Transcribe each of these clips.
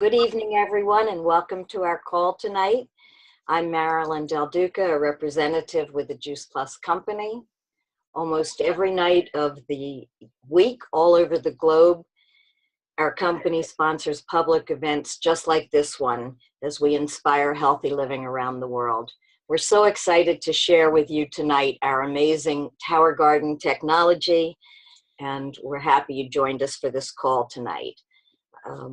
Good evening, everyone, and welcome to our call tonight. I'm Marilyn Del Duca, a representative with the Juice Plus Company. Almost every night of the week, all over the globe, our company sponsors public events just like this one as we inspire healthy living around the world. We're so excited to share with you tonight our amazing Tower Garden technology, and we're happy you joined us for this call tonight.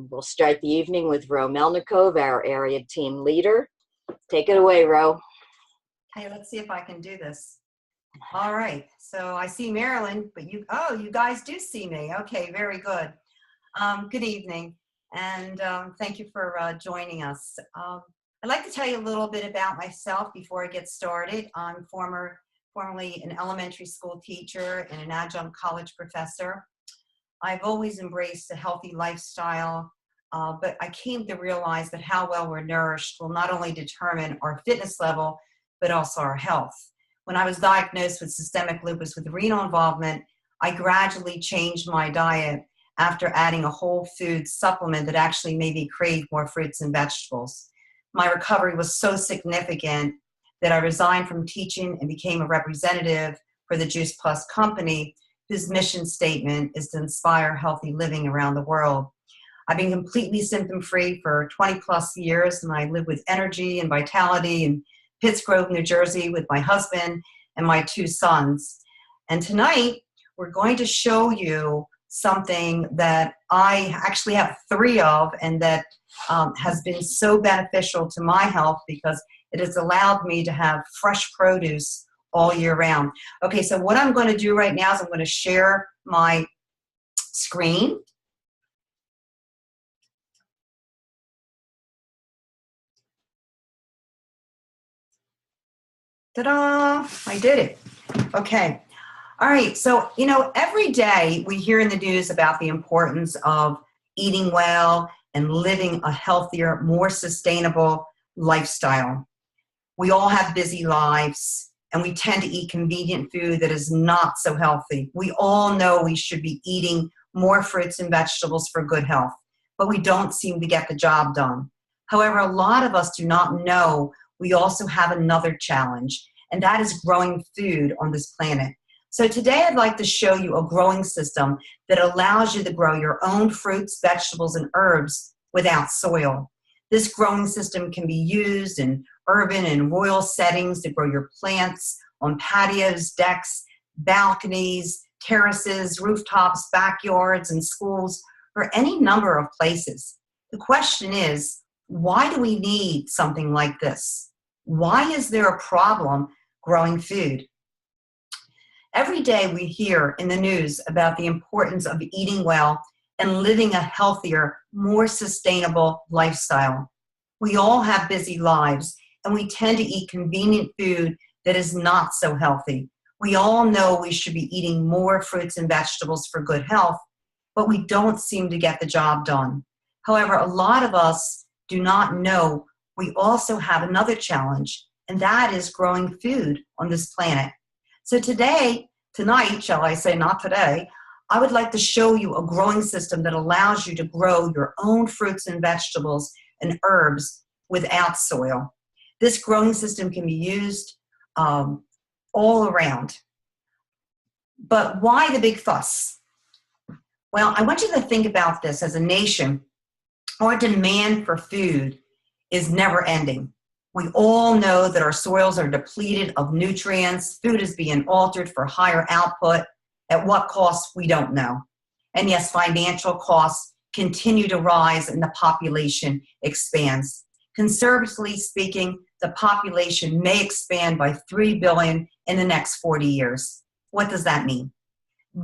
We'll start the evening with Ro Melnikov, our area team leader. Take it away, Ro. Hey, let's see if I can do this. All right, so I see Marilyn, but you guys do see me. Okay, very good. Good evening, and thank you for joining us. I'd like to tell you a little bit about myself before I get started. I'm formerly an elementary school teacher and an adjunct college professor. I've always embraced a healthy lifestyle, but I came to realize that how well we're nourished will not only determine our fitness level, but also our health. When I was diagnosed with systemic lupus with renal involvement, I gradually changed my diet after adding a whole food supplement that actually made me crave more fruits and vegetables. My recovery was so significant that I resigned from teaching and became a representative for the Juice Plus Company, whose mission statement is to inspire healthy living around the world. I've been completely symptom-free for 20 plus years, and I live with energy and vitality in Pittsgrove, New Jersey with my husband and my 2 sons. And tonight, we're going to show you something that I actually have 3 of, and that has been so beneficial to my health because it has allowed me to have fresh produce all year round. Okay, so what I'm going to do right now is I'm going to share my screen. Ta-da! I did it. Okay. All right, so, every day we hear in the news about the importance of eating well and living a healthier, more sustainable lifestyle. We all have busy lives, and we tend to eat convenient food that is not so healthy. We all know we should be eating more fruits and vegetables for good health, but we don't seem to get the job done. However, a lot of us do not know we also have another challenge, and that is growing food on this planet. So today I'd like to show you a growing system that allows you to grow your own fruits, vegetables, and herbs without soil. This growing system can be used in urban and rural settings to grow your plants on patios, decks, balconies, terraces, rooftops, backyards, and schools, or any number of places. The question is, why do we need something like this? Why is there a problem growing food? Every day we hear in the news about the importance of eating well and living a healthier, more sustainable lifestyle. We all have busy lives, and we tend to eat convenient food that is not so healthy. We all know we should be eating more fruits and vegetables for good health, but we don't seem to get the job done. However, a lot of us do not know we also have another challenge, and that is growing food on this planet. So tonight, shall I say, not today, I would like to show you a growing system that allows you to grow your own fruits and vegetables and herbs without soil. This growing system can be used all around. But why the big fuss? Well, I want you to think about this. As a nation, our demand for food is never ending. We all know that our soils are depleted of nutrients. Food is being altered for higher output. At what cost, we don't know. And yes, financial costs continue to rise and the population expands. Conservatively speaking, the population may expand by 3 billion in the next 40 years. What does that mean?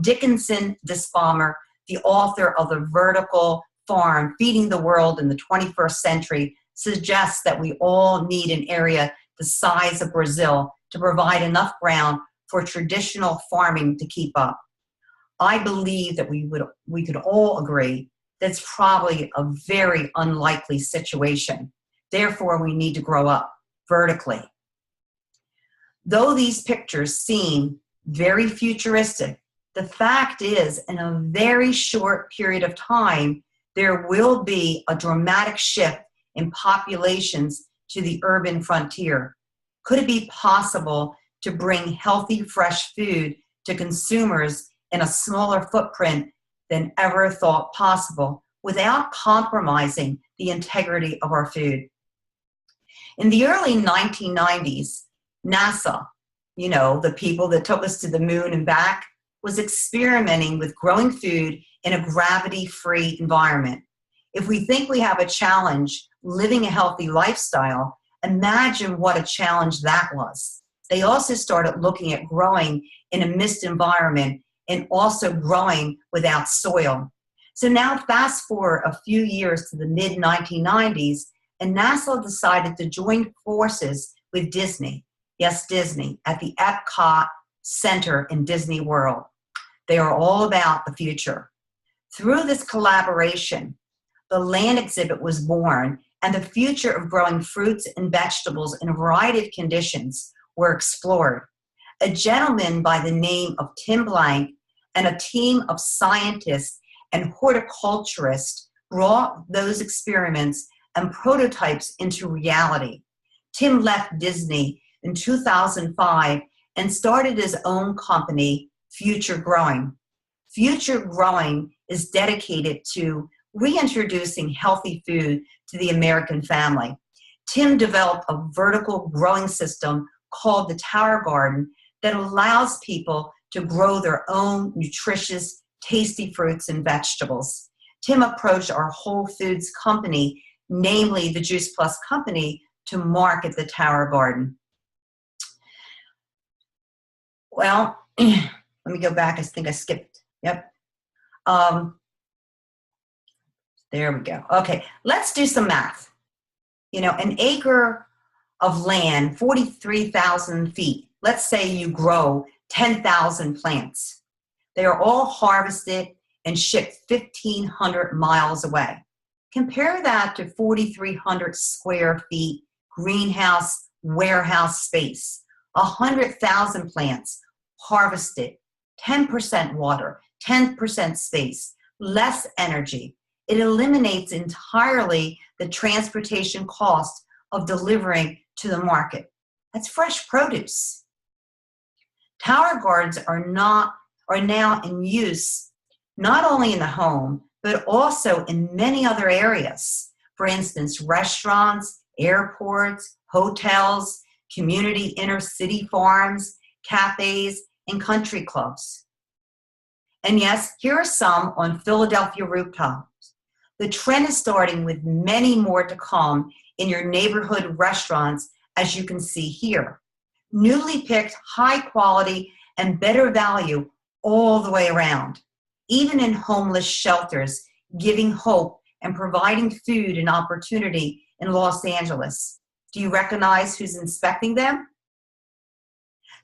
Dickinson Disbalmer, the author of The Vertical Farm, Feeding the World in the 21st Century, suggests that we all need an area the size of Brazil to provide enough ground for traditional farming to keep up. I believe that we could all agree that's probably a very unlikely situation. Therefore, we need to grow up vertically. Though these pictures seem very futuristic, the fact is, in a very short period of time, there will be a dramatic shift in populations to the urban frontier. Could it be possible to bring healthy, fresh food to consumers in a smaller footprint than ever thought possible without compromising the integrity of our food? In the early 1990s, NASA, the people that took us to the moon and back, was experimenting with growing food in a gravity-free environment. If we think we have a challenge living a healthy lifestyle, imagine what a challenge that was. They also started looking at growing in a mist environment and also growing without soil. So now fast forward a few years to the mid-1990s, and NASA decided to join forces with Disney. Yes, Disney, at the Epcot Center in Disney World. They are all about the future. Through this collaboration, the land exhibit was born, and the future of growing fruits and vegetables in a variety of conditions were explored. A gentleman by the name of Tim Blank and a team of scientists and horticulturists brought those experiments and prototypes into reality. Tim left Disney in 2005 and started his own company, Future Growing. Future Growing is dedicated to reintroducing healthy food to the American family. Tim developed a vertical growing system called the Tower Garden that allows people to grow their own nutritious, tasty fruits and vegetables. Tim approached our Whole Foods company, namely the Juice Plus company, to market the Tower Garden. Well, let me go back. I think I skipped. Yep. There we go. Okay, let's do some math. An acre of land, 43,000 feet. Let's say you grow 10,000 plants. They are all harvested and shipped 1,500 miles away. Compare that to 4,300 square feet greenhouse warehouse space. 100,000 plants harvested, 10% water, 10% space, less energy. It eliminates entirely the transportation cost of delivering to the market. That's fresh produce. Tower gardens are now in use not only in the home, but also in many other areas. For instance, restaurants, airports, hotels, community inner city farms, cafes, and country clubs. And yes, here are some on Philadelphia rooftops. The trend is starting with many more to come in your neighborhood restaurants, as you can see here. Newly picked, high quality, and better value all the way around. Even in homeless shelters, giving hope and providing food and opportunity in Los Angeles. Do you recognize who's inspecting them?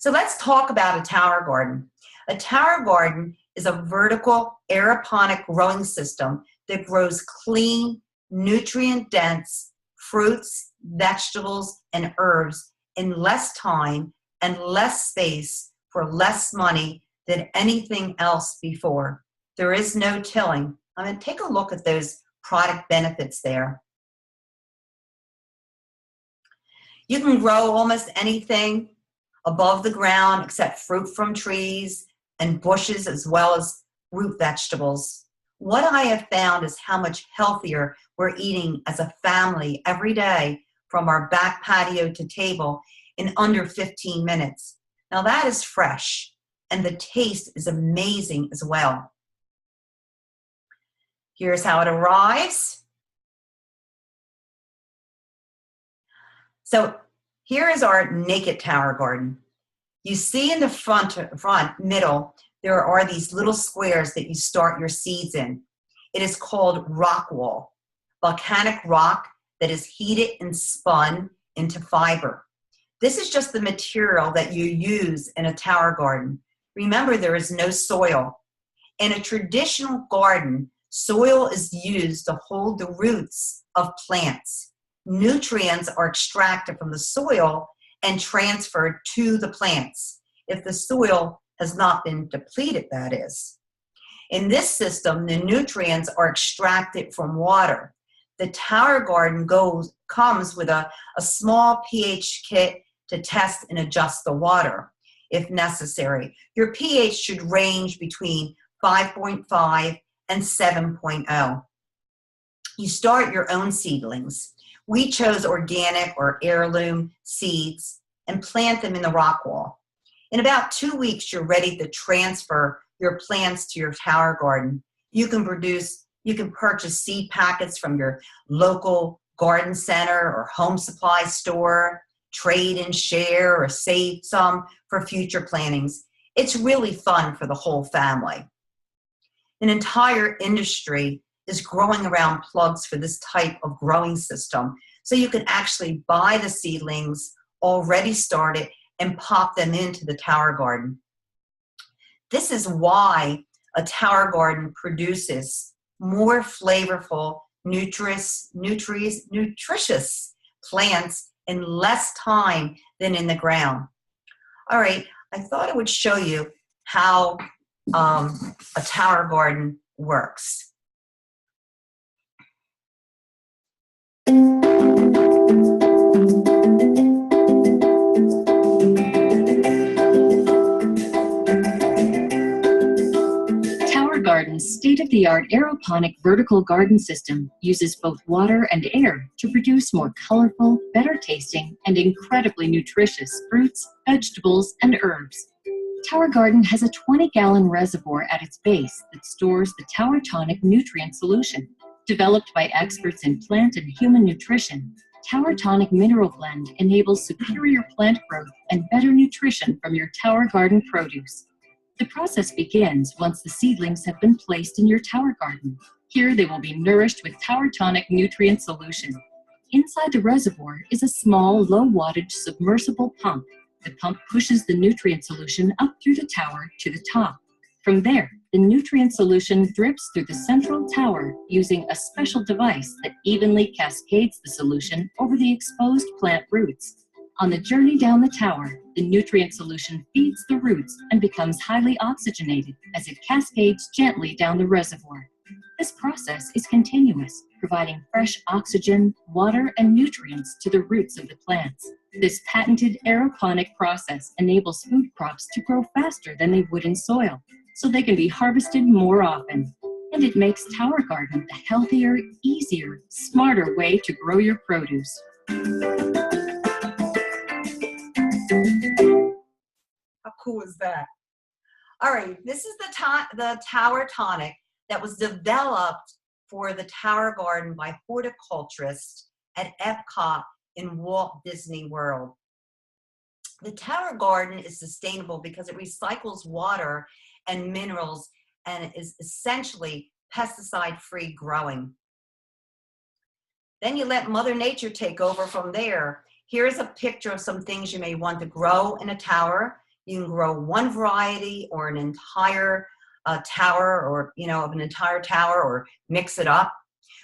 So let's talk about a tower garden. A tower garden is a vertical aeroponic growing system that grows clean, nutrient-dense fruits, vegetables, and herbs in less time and less space for less money than anything else before. There is no tilling. I'm going to take a look at those product benefits there. You can grow almost anything above the ground except fruit from trees and bushes, as well as root vegetables. What I have found is how much healthier we're eating as a family every day from our back patio to table in under 15 minutes. Now that is fresh, and the taste is amazing as well. Here's how it arrives. So here is our naked tower garden. You see in the front, middle, there are these little squares that you start your seeds in. It is called rock wool, volcanic rock that is heated and spun into fiber. This is just the material that you use in a tower garden. Remember, there is no soil. In a traditional garden, soil is used to hold the roots of plants. Nutrients are extracted from the soil and transferred to the plants, if the soil has not been depleted, that is. In this system, the nutrients are extracted from water. The tower garden comes with a small pH kit to test and adjust the water if necessary. Your pH should range between 5.5 and 7.0. You start your own seedlings. We chose organic or heirloom seeds and plant them in the rock wall. In about 2 weeks, you're ready to transfer your plants to your tower garden. You can purchase seed packets from your local garden center or home supply store, trade and share or save some for future plantings. It's really fun for the whole family. An entire industry is growing around plugs for this type of growing system. So you can actually buy the seedlings already started and pop them into the tower garden. This is why a tower garden produces more flavorful, nutritious plants in less time than in the ground. All right, I thought I would show you how a tower garden works. Tower Garden's state-of-the-art aeroponic vertical garden system uses both water and air to produce more colorful, better-tasting, and incredibly nutritious fruits, vegetables, and herbs. Tower Garden has a 20-gallon reservoir at its base that stores the Tower Tonic nutrient solution. Developed by experts in plant and human nutrition, Tower Tonic Mineral Blend enables superior plant growth and better nutrition from your Tower Garden produce. The process begins once the seedlings have been placed in your tower garden. Here they will be nourished with Tower Tonic nutrient solution. Inside the reservoir is a small, low-wattage submersible pump. The pump pushes the nutrient solution up through the tower to the top. From there, the nutrient solution drips through the central tower using a special device that evenly cascades the solution over the exposed plant roots. On the journey down the tower, the nutrient solution feeds the roots and becomes highly oxygenated as it cascades gently down the reservoir. This process is continuous, providing fresh oxygen, water, and nutrients to the roots of the plants. This patented aeroponic process enables food crops to grow faster than they would in soil, so they can be harvested more often. And it makes Tower Garden a healthier, easier, smarter way to grow your produce. How cool is that? All right, this is the Tower Tonic that was developed for the Tower Garden by horticulturists at Epcot in Walt Disney World. The Tower Garden is sustainable because it recycles water and minerals and is essentially pesticide-free growing. Then you let Mother Nature take over from there. Here's a picture of some things you may want to grow in a tower. You can grow one variety or an entire tower, or of an entire tower, or mix it up.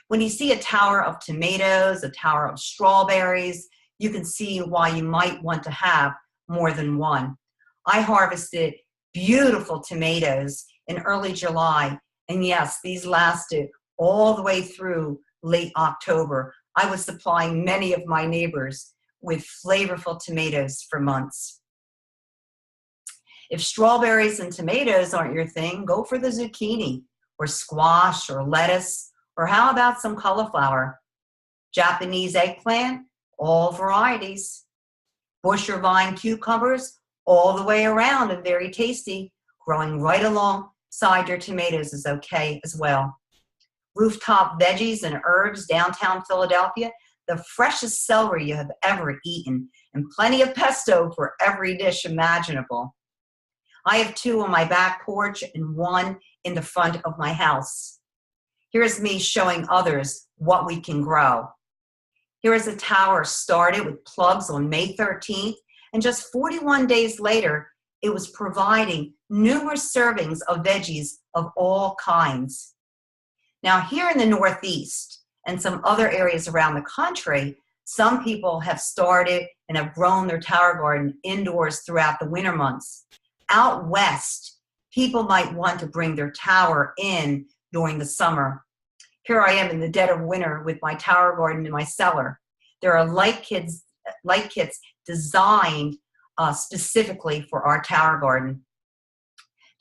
When you see a tower of tomatoes, a tower of strawberries, you can see why you might want to have more than one. I harvested beautiful tomatoes in early July, and yes, these lasted all the way through late October. I was supplying many of my neighbors with flavorful tomatoes for months. If strawberries and tomatoes aren't your thing, go for the zucchini or squash or lettuce, or how about some cauliflower? Japanese eggplant, all varieties. Bush or vine cucumbers, all the way around and very tasty. Growing right alongside your tomatoes is okay as well. Rooftop veggies and herbs downtown Philadelphia, the freshest celery you have ever eaten, and plenty of pesto for every dish imaginable. I have 2 on my back porch and 1 in the front of my house. Here's me showing others what we can grow. Here is a tower started with plugs on May 13th, and just 41 days later, it was providing numerous servings of veggies of all kinds. Now, here in the Northeast and some other areas around the country, some people have started and have grown their tower garden indoors throughout the winter months. Out west, people might want to bring their tower in during the summer. Here I am in the dead of winter with my tower garden in my cellar. There are light kits designed specifically for our tower garden.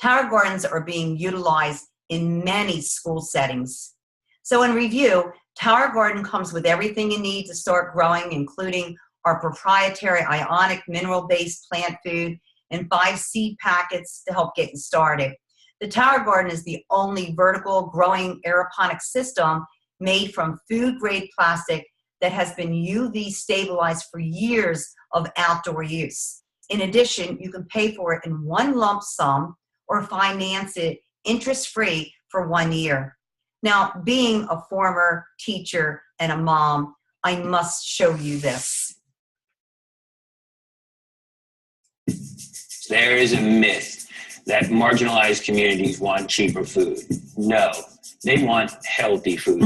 Tower gardens are being utilized in many school settings. So in review, Tower Garden comes with everything you need to start growing, including our proprietary ionic mineral-based plant food and 5 seed packets to help get you started. The Tower Garden is the only vertical growing aeroponic system made from food-grade plastic that has been UV stabilized for years of outdoor use. In addition, you can pay for it in one lump sum or finance it interest-free for 1 year. Now, being a former teacher and a mom, I must show you this. There is a myth that marginalized communities want cheaper food. No, they want healthy food.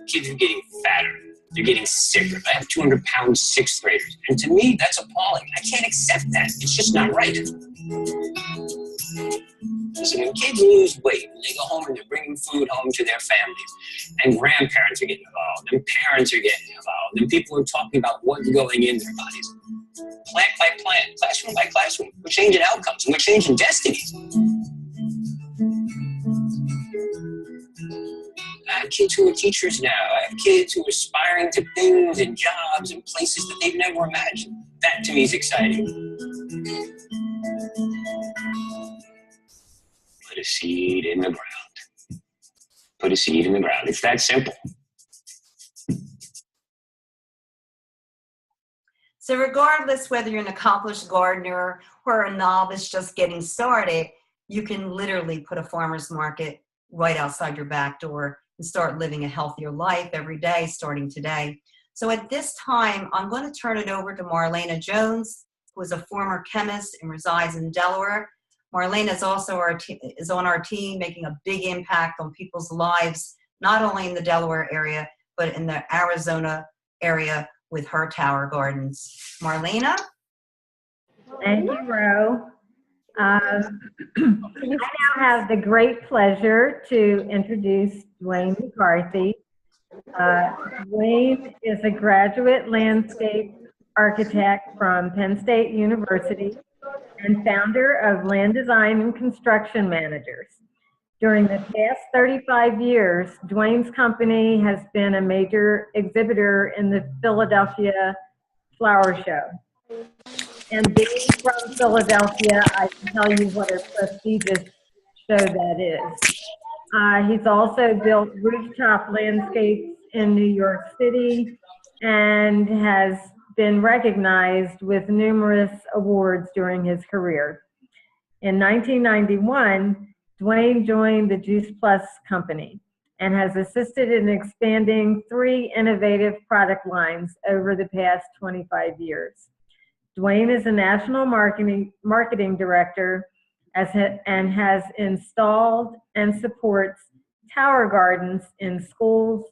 Kids are getting fatter. They're getting sicker. I have 200-pound sixth graders. And to me, that's appalling. I can't accept that. It's just not right. Listen, when kids lose weight, when they go home and they're bringing food home to their families, and grandparents are getting involved, and parents are getting involved, and people are talking about what's going in their bodies. Plant by plant, classroom by classroom, we're changing outcomes, and we're changing destinies. I have kids who are teachers now. I have kids who are aspiring to things and jobs and places that they've never imagined. That to me is exciting. Put a seed in the ground. Put a seed in the ground. It's that simple. So regardless whether you're an accomplished gardener or a novice just getting started, you can literally put a farmer's market right outside your back door and start living a healthier life every day, starting today. So at this time, I'm going to turn it over to Marlena Jones, who is a former chemist and resides in Delaware. Marlena is also on our team, making a big impact on people's lives, not only in the Delaware area, but in the Arizona area with her tower gardens. Marlena? Thank you, Ro. I now have the great pleasure to introduce Duane McCarthy. Duane is a graduate landscape architect from Penn State University and founder of Land Design and Construction Managers. During the past 35 years, Duane's company has been a major exhibitor in the Philadelphia Flower Show. And being from Philadelphia, I can tell you what a prestigious show that is. He's also built rooftop landscapes in New York City and has been recognized with numerous awards during his career. In 1991, Duane joined the Juice Plus company and has assisted in expanding 3 innovative product lines over the past 25 years. Duane is a national marketing director and has installed and supports tower gardens in schools,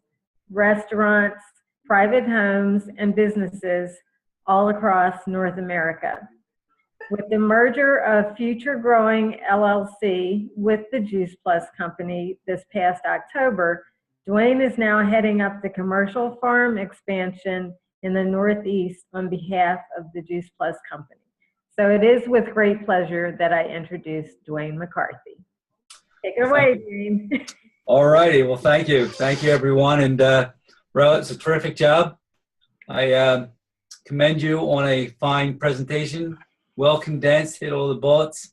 restaurants, private homes, and businesses all across North America. With the merger of Future Growing LLC with the Juice Plus company this past October, Duane is now heading up the commercial farm expansion in the Northeast on behalf of the Juice Plus company. So it is with great pleasure that I introduce Duane McCarthy. Take it away, Duane. All righty. Well, thank you. Thank you, everyone. And Ro, it's a terrific job. I commend you on a fine presentation, well condensed, hit all the bullets.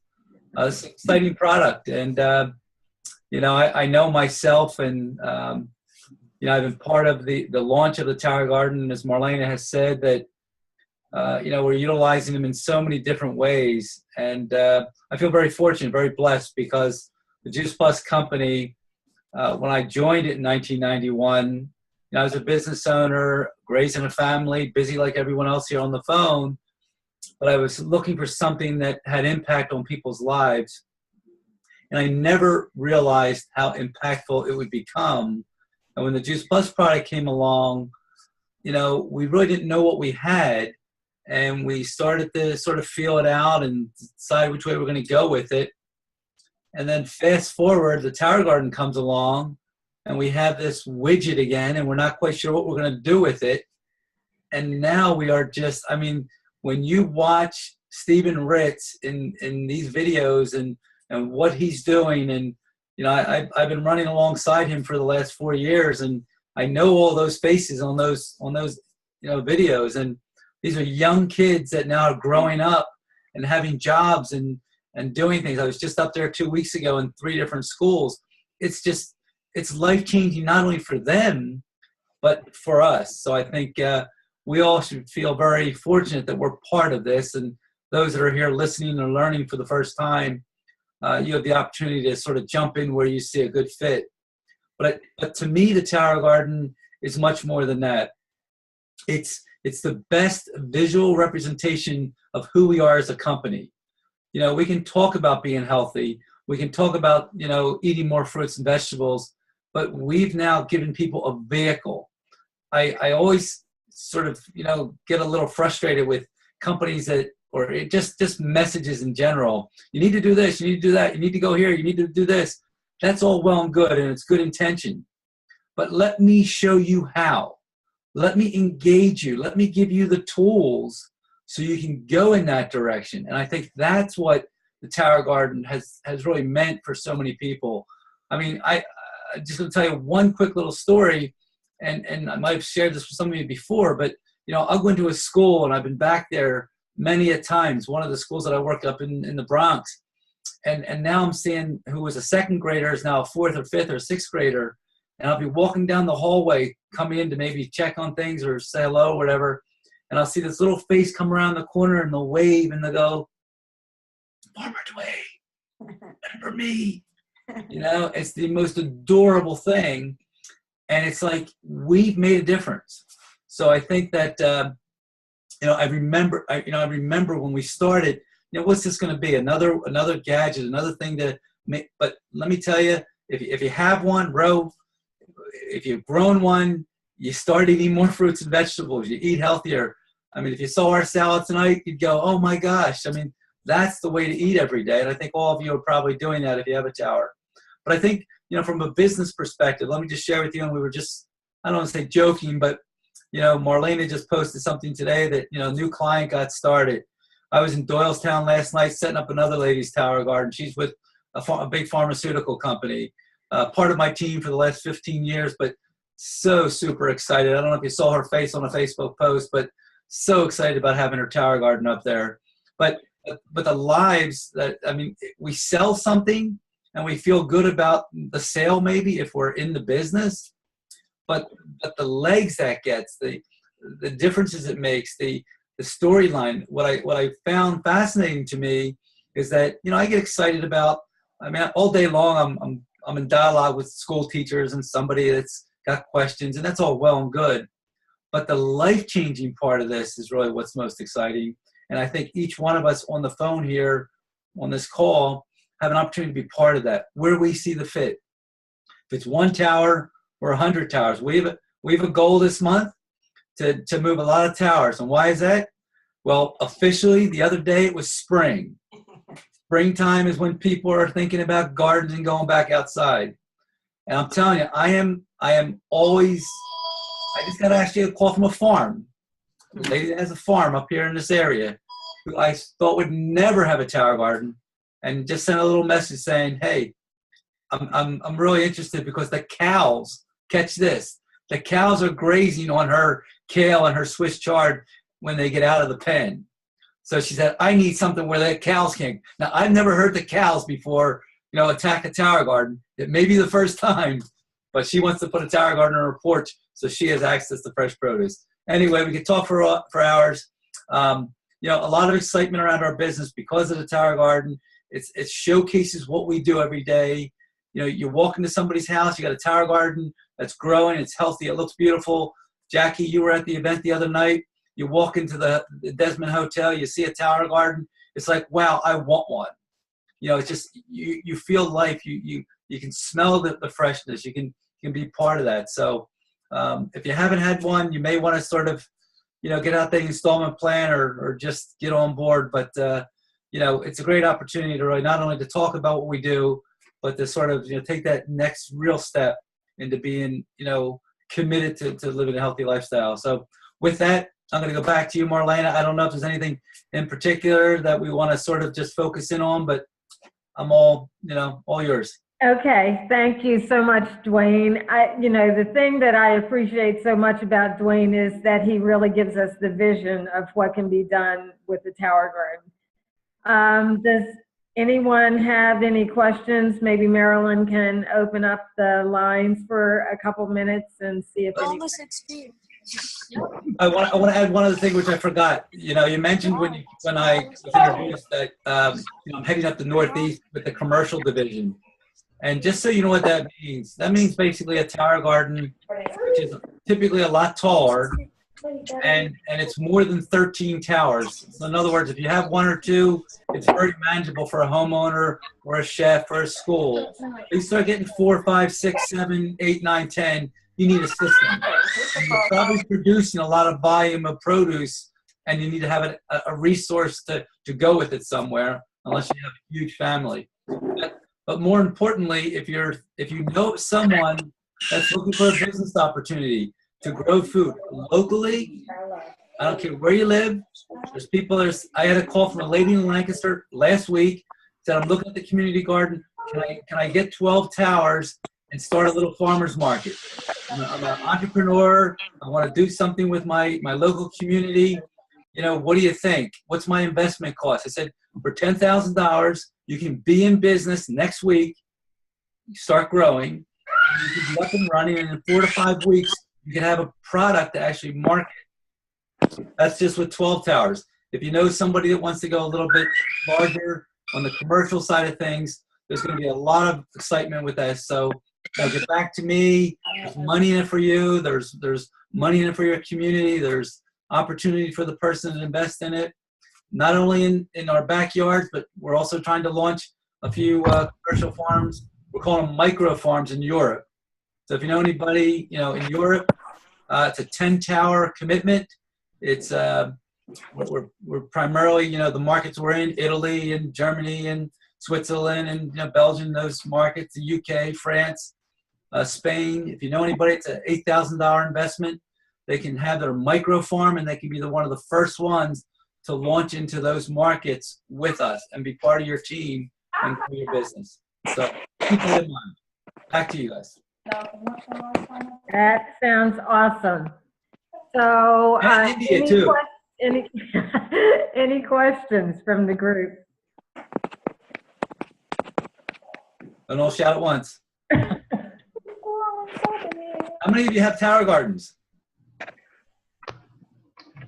It's an exciting product. And, you know, I know myself and, you know, I've been part of the launch of the Tower Garden, as Marlena has said, that, you know, we're utilizing them in so many different ways. And I feel very fortunate, very blessed, because the Juice Plus company, when I joined it in 1991, you know, I was a business owner, raising a family, busy like everyone else here on the phone, but I was looking for something that had impact on people's lives. And I never realized how impactful it would become And when the Juice Plus product came along, you know, we really didn't know what we had. And we started to sort of feel it out and decide which way we're going to go with it. And then fast forward, the Tower Garden comes along, and we have this widget again, and we're not quite sure what we're going to do with it. And now we are just, I mean, when you watch Stephen Ritz in these videos and what he's doing, and, you know, I've been running alongside him for the last 4 years, and I know all those faces on those, you know, videos. And these are young kids that now are growing up and having jobs and doing things. I was just up there 2 weeks ago in 3 different schools. It's just, it's life-changing, not only for them, but for us. So I think we all should feel very fortunate that we're part of this. And those that are here listening or learning for the first time, you have the opportunity to sort of jump in where you see a good fit. But to me, the Tower Garden is much more than that. It's the best visual representation of who we are as a company. You know, we can talk about being healthy. We can talk about, you know, eating more fruits and vegetables, but we've now given people a vehicle. I always sort of, you know, get a little frustrated with companies that, or it just messages in general. You need to do this, you need to do that, you need to go here, you need to do this. That's all well and good, and it's good intention. But let me show you how. Let me engage you. Let me give you the tools so you can go in that direction. And I think that's what the Tower Garden has really meant for so many people. I mean, I just going to tell you one quick little story, and I might have shared this with some of you before, but, you know, I'll go into a school, and I've been back there many a times, one of the schools that I work up in the Bronx. And now I'm seeing who was a second grader is now a 4th or 5th or 6th grader. And I'll be walking down the hallway, coming in to maybe check on things or say hello or whatever. And I'll see this little face come around the corner, and they'll wave and they'll go, "Farmer Duane, remember me?" You know, it's the most adorable thing. And it's like, we've made a difference. So I think that, you know, I remember when we started, you know, what's this going to be? Another gadget, another thing to make. But let me tell you, if you have one, if you've grown one, you start eating more fruits and vegetables, you eat healthier. I mean, if you saw our salad tonight, you'd go, "Oh my gosh." I mean, that's the way to eat every day. And I think all of you are probably doing that if you have a tower. But I think, you know, from a business perspective, let me just share with you, and we were just, I don't want to say joking, but, you know, Marlena just posted something today that, you know, a new client got started. I was in Doylestown last night setting up another lady's Tower Garden. She's with a big pharmaceutical company. Part of my team for the last 15 years, but so super excited. I don't know if you saw her face on a Facebook post, but so excited about having her Tower Garden up there. But the lives that, I mean, we sell something and we feel good about the sale maybe if we're in the business, but the legs that gets, the differences it makes, the storyline. What I found fascinating to me is that, you know, I get excited about, I mean, all day long I'm in dialogue with school teachers and somebody that's got questions, and that's all well and good. But the life-changing part of this is really what's most exciting. And I think each one of us on the phone here on this call have an opportunity to be part of that, where we see the fit. If it's 1 tower or 100 towers, we have a goal this month to move a lot of towers. And why is that? Well, officially, the other day it was spring. Springtime is when people are thinking about gardens and going back outside. And I'm telling you, I am always, I just got actually a call from a farm. A lady that has a farm up here in this area who I thought would never have a Tower Garden, and just sent a little message saying, "Hey, I'm really interested because the cows," catch this, the cows are grazing on her kale and her Swiss chard when they get out of the pen. So she said, "I need something where the cows can't." Now, I've never heard the cows before, you know, attack a Tower Garden. It may be the first time, but she wants to put a Tower Garden on her porch so she has access to fresh produce. Anyway, we could talk for hours. You know, a lot of excitement around our business because of the Tower Garden. It showcases what we do every day. You know, you walk into somebody's house, you got a Tower Garden that's growing, it's healthy, it looks beautiful. Jackie, you were at the event the other night. You walk into the Desmond Hotel, you see a Tower Garden. It's like, wow, I want one. You know, it's just, you feel life. You can smell the freshness. You can can be part of that. So if you haven't had one, you may want to sort of, get out the installment plan or just get on board. But, it's a great opportunity to really not only to talk about what we do, but to sort of, take that next real step into being, committed to living a healthy lifestyle. So with that, I'm going to go back to you, Marlena. I don't know if there's anything in particular that we want to sort of just focus in on, but I'm all yours. Okay, thank you so much, Duane. The thing that I appreciate so much about Duane is that he really gives us the vision of what can be done with the Tower Garden. Does anyone have any questions? Maybe Marilyn can open up the lines for a couple minutes and see if any. I want to add one other thing which I forgot. You mentioned when I was introduced that I'm heading up the Northeast with the commercial division, and just so you know what that means basically a Tower Garden, which is typically a lot taller, and it's more than 13 towers. So in other words, if you have one or two, it's very manageable for a homeowner or a chef or a school. You start getting 4, 5, 6, 7, 8, 9, 10. You need a system. And you're probably producing a lot of volume of produce, and you need to have a resource to go with it somewhere, unless you have a huge family. But more importantly, if you know someone that's looking for a business opportunity to grow food locally, I don't care where you live. I had a call from a lady in Lancaster last week. Said, I'm looking at the community garden. Can I get 12 towers and start a little farmer's market? I'm an entrepreneur. I want to do something with my local community. What do you think? What's my investment cost? I said, for $10,000, you can be in business next week, start growing, and you can be up and running, and in 4 to 5 weeks, you can have a product to actually market. That's just with 12 towers. If you know somebody that wants to go a little bit larger on the commercial side of things, there's going to be a lot of excitement with that. So get back to me. There's money in it for you. There's money in it for your community. There's opportunity for the person to invest in it, not only in our backyards, but we're also trying to launch a few commercial farms. We're calling them micro farms in Europe. So if you know anybody, in Europe, it's a 10-tower commitment. It's we're primarily, the markets we're in, Italy and Germany and Switzerland and Belgium, those markets, the UK, France, Spain. If you know anybody, it's an $8,000 investment. They can have their micro farm, and they can be one of the first ones to launch into those markets with us and be part of your team and for your business. So keep that in mind. Back to you guys. That sounds awesome. So, India too. Any questions from the group? Don't all shout at once. How many of you have Tower Gardens?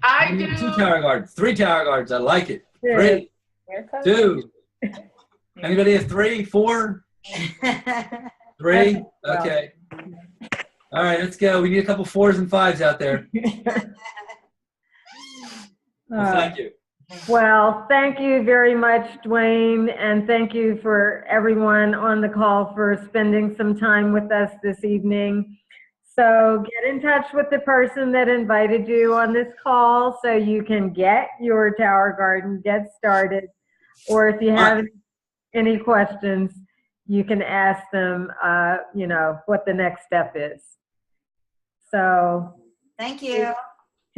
I do. 2 Tower Gardens, 3 Tower Gardens. I like it. 3, 2. Anybody have 3, 4? 3? Okay. All right, let's go. We need a couple 4s and 5s out there. Well, thank you. Well, thank you very much, Duane, and thank you for everyone on the call for spending some time with us this evening. So get in touch with the person that invited you on this call so you can get your Tower Garden, get started. Or if you have any questions, you can ask them, what the next step is. So Thank you.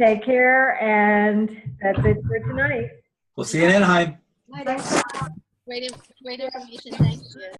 take care, and that's it for tonight. We'll see you in Anaheim. Great information. Thank you.